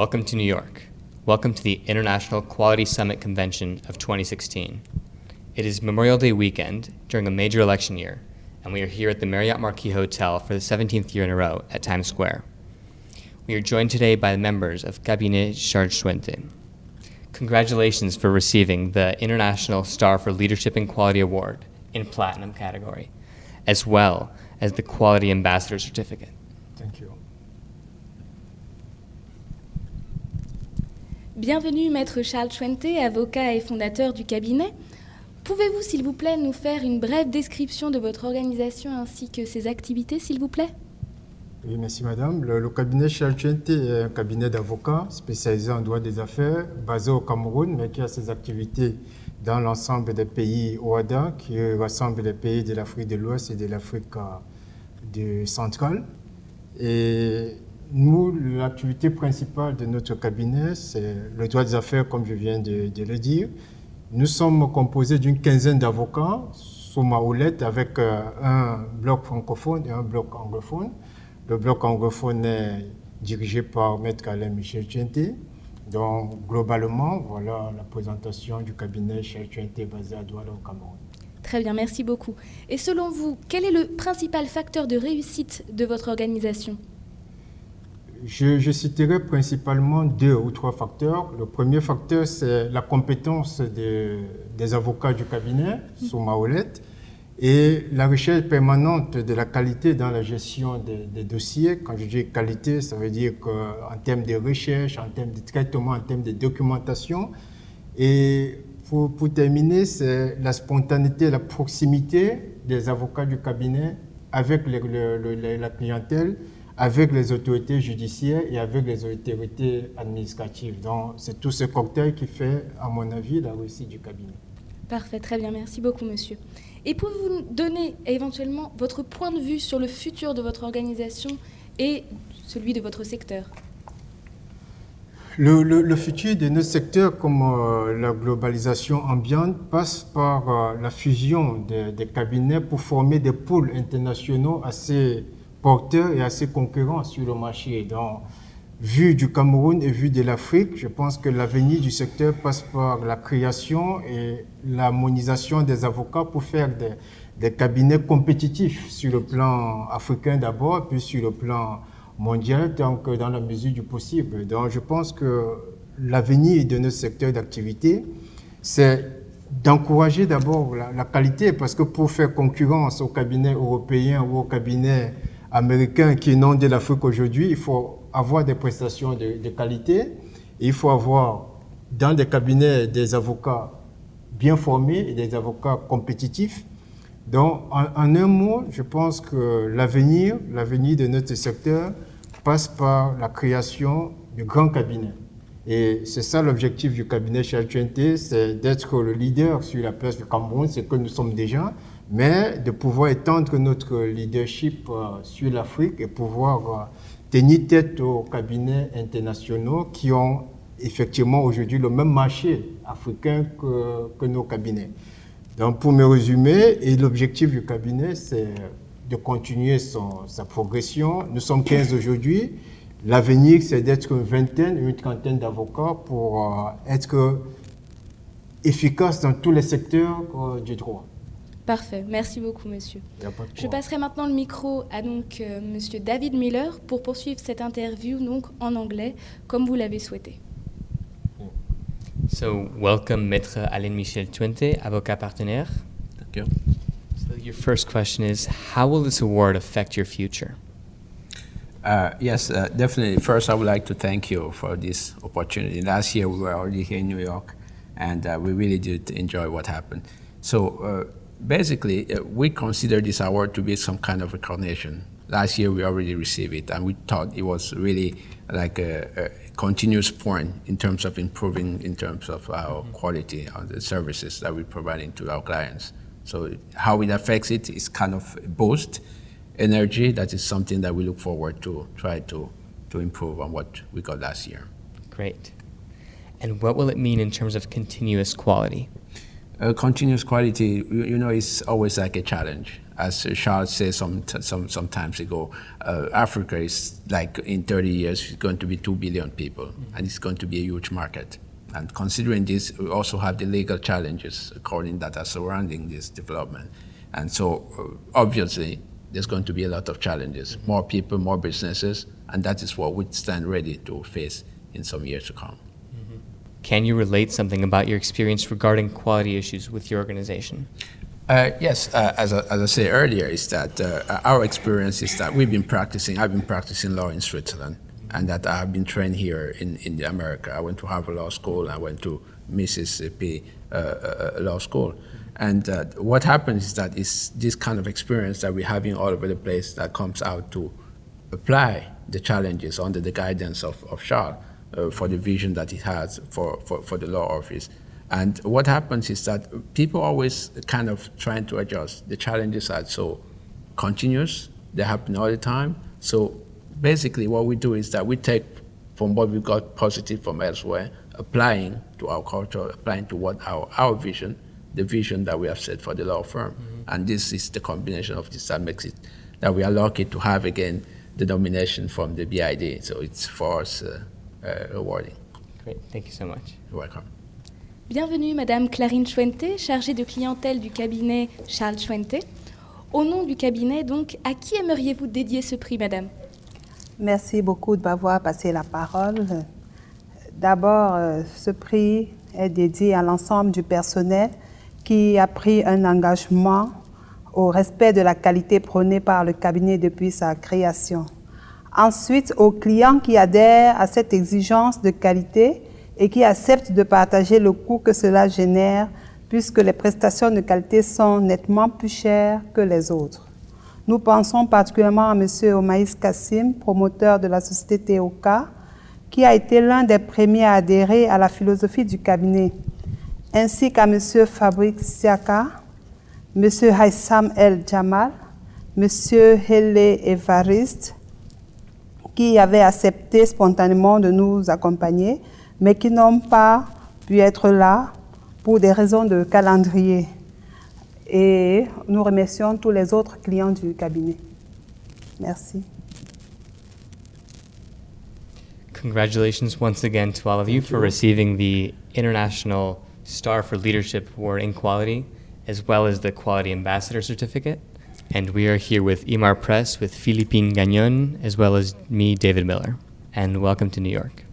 Welcome to New York. Welcome to the International Quality Summit Convention of 2016. It is Memorial Day weekend during a major election year, and we are here at the Marriott Marquis Hotel for the 17th year in a row at Times Square. We are joined today by the members of Cabinet Charles Chuente. Congratulations for receiving the International Star for Leadership and Quality Award in Platinum category, as well as the Quality Ambassador Certificate. Thank you. Bienvenue, Maître Charles Chuente, avocat et fondateur du cabinet. Pouvez-vous, s'il vous plaît, nous faire une brève description de votre organisation ainsi que ses activités, s'il vous plaît? Oui, merci madame. Le cabinet Charles Chuente est un cabinet d'avocats spécialisé en droit des affaires, basé au Cameroun, mais qui a ses activités dans l'ensemble des pays OADA, qui rassemble les pays de l'Afrique de l'Ouest et de l'Afrique centrale. Et nous, l'activité principale de notre cabinet, c'est le droit des affaires, comme je viens de le dire. Nous sommes composés d'une quinzaine d'avocats sous ma houlette avec un bloc francophone et un bloc anglophone. Le bloc anglophone est dirigé par Maître Alain-Michel Chuente. Donc, globalement, voilà la présentation du cabinet Charles Chuente basé à Douala au Cameroun. Très bien, merci beaucoup. Et selon vous, quel est le principal facteur de réussite de votre organisation? Je citerai principalement 2 ou 3 facteurs. Le premier facteur, c'est la compétence des avocats du cabinet sous ma houlette et la recherche permanente de la qualité dans la gestion des dossiers. Quand je dis qualité, ça veut dire qu'en termes de recherche, en termes de traitement, en termes de documentation. Et pour terminer, c'est la spontanéité, la proximité des avocats du cabinet avec la clientèle, avec les autorités judiciaires et avec les autorités administratives. Donc, c'est tout ce cocktail qui fait, à mon avis, la réussite du cabinet. Parfait, très bien, merci beaucoup, monsieur. Et pouvez-vous nous donner éventuellement votre point de vue sur le futur de votre organisation et celui de votre secteur? Le futur de notre secteur, comme la globalisation ambiante, passe par la fusion des cabinets pour former des pôles internationaux assez porteurs et assez concurrents sur le marché. Donc, vu du Cameroun et vu de l'Afrique, je pense que l'avenir du secteur passe par la création et l'harmonisation des avocats pour faire des cabinets compétitifs sur le plan africain d'abord, puis sur le plan mondial, donc dans la mesure du possible. Donc, je pense que l'avenir de notre secteur d'activité, c'est d'encourager d'abord la qualité, parce que pour faire concurrence aux cabinets européens ou aux cabinets américains qui inondent l'Afrique aujourd'hui, il faut avoir des prestations de qualité et il faut avoir dans des cabinets des avocats bien formés et des avocats compétitifs. Donc, en un mot, je pense que l'avenir de notre secteur passe par la création de grands cabinets. Et c'est ça l'objectif du cabinet Charles Chuente, c'est d'être le leader sur la place du Cameroun, c'est que nous sommes déjà, mais de pouvoir étendre notre leadership sur l'Afrique et pouvoir tenir tête aux cabinets internationaux qui ont effectivement aujourd'hui le même marché africain que nos cabinets. Donc pour me résumer, et l'objectif du cabinet, c'est de continuer sa progression. Nous sommes 15 aujourd'hui. L'avenir, c'est d'être une vingtaine, une trentaine d'avocats pour être efficace dans tous les secteurs du droit. Parfait, merci beaucoup, monsieur. Je passerai maintenant le micro à monsieur David Miller pour poursuivre cette interview donc en anglais, comme vous l'avez souhaité. So, welcome, Maître Alain-Michel Chuente, avocat partenaire. Thank you. So, your first question is, how will this award affect your future? Yes, definitely. First, I would like to thank you for this opportunity. Last year, we were already here in New York, and we really did enjoy what happened. So, basically, we consider this award to be some kind of recognition. Last year, we already received it, and we thought it was really like a continuous point in terms of improving in terms of our quality of the services that we're providing to our clients. So how it affects it is kind of a boost, energy. That is something that we look forward to try to improve on what we got last year. Great. And what will it mean in terms of continuous quality? Continuous quality, you know, is always like a challenge. as Charles said sometimes ago, Africa is like in 30 years going to be 2 billion people, and it's going to be a huge market. And considering this, we also have the legal challenges according that are surrounding this development. And so obviously there's going to be a lot of challenges, more people, more businesses, and that is what we stand ready to face in some years to come. Can you relate something about your experience regarding quality issues with your organization? Yes, as I said earlier, is that our experience is that I've been practicing law in Switzerland, and that I have been trained here in America. I went to Harvard Law School, I went to Mississippi Law School. And what happens is that it's this kind of experience that we're having all over the place that comes out to apply the challenges under the guidance of Charles for the vision that he has for the law office. And what happens is that people always kind of trying to adjust. The challenges are so continuous, they happen all the time. So basically what we do is that we take from what we got positive from elsewhere, applying to our culture, applying to what our vision, the vision that we have set for the law firm. And this is the combination of this that makes it, that we are lucky to have again the nomination from the BID. So it's for us rewarding. Great, thank you so much. You're welcome. Bienvenue Madame Clarine Chuente, chargée de clientèle du cabinet Charles Chuente. Au nom du cabinet, donc, à qui aimeriez-vous dédier ce prix, Madame? Merci beaucoup de m'avoir passé la parole. D'abord, ce prix est dédié à l'ensemble du personnel qui a pris un engagement au respect de la qualité prônée par le cabinet depuis sa création. Ensuite, aux clients qui adhèrent à cette exigence de qualité et qui acceptent de partager le coût que cela génère, puisque les prestations de qualité sont nettement plus chères que les autres. Nous pensons particulièrement à M. Omaïs Kassim, promoteur de la société TOK, qui a été l'un des premiers à adhérer à la philosophie du cabinet, ainsi qu'à M. Fabrice Siaka, M. Haïssam El Jamal, M. Hele Evariste, qui avaient accepté spontanément de nous accompagner, mais qui n'ont pas pu être là pour des raisons de calendrier. Et nous remercions tous les autres clients du cabinet. Merci. Congratulations once again to all of you for receiving the International Star for Leadership Award in Quality, as well as the Quality Ambassador Certificate. And we are here with Imar Press, with Philippine Gagnon, as well as me, David Miller. And welcome to New York.